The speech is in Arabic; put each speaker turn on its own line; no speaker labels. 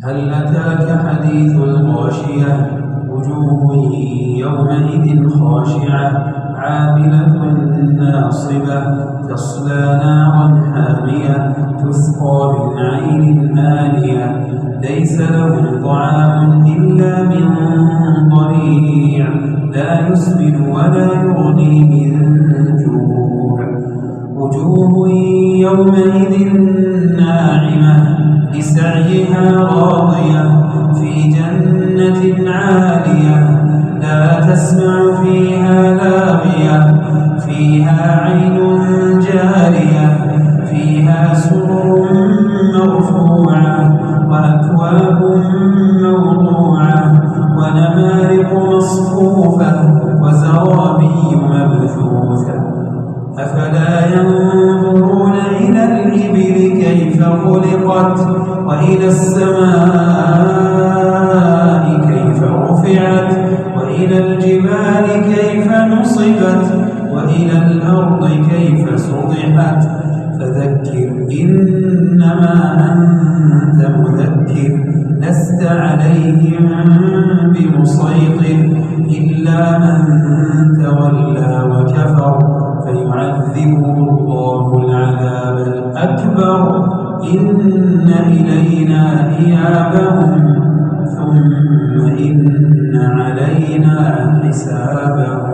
هل أتاك حديث الغاشية وجوه يومئذ خاشعة عاملة ناصبة تصلى نارا حامية تسقى من عين آنية ليس لهم طعام إلا من ضريع لا يسمن ولا يغني من جوع وجوه يومئذ ناعمة لسعيها راضية في جنة عالية لا تسمع فيها لاغية فيها عين جارية فيها سرر مرفوعة وأكواب موضوعة ونمارق مصفوفة وزرابي مبثوثة أفلا ينظرون إلى الإبل كيف خلقت وإلى السماء كيف رفعت وإلى الجبال كيف نصبت وإلى الأرض كيف سطحت فذكر إنما أنت مذكر لست عليهم بمسيطر إلا من تولى وكفر فيعذبه الله العذاب الأكبر إن إلينا إيابهم ثم إن علينا حسابهم.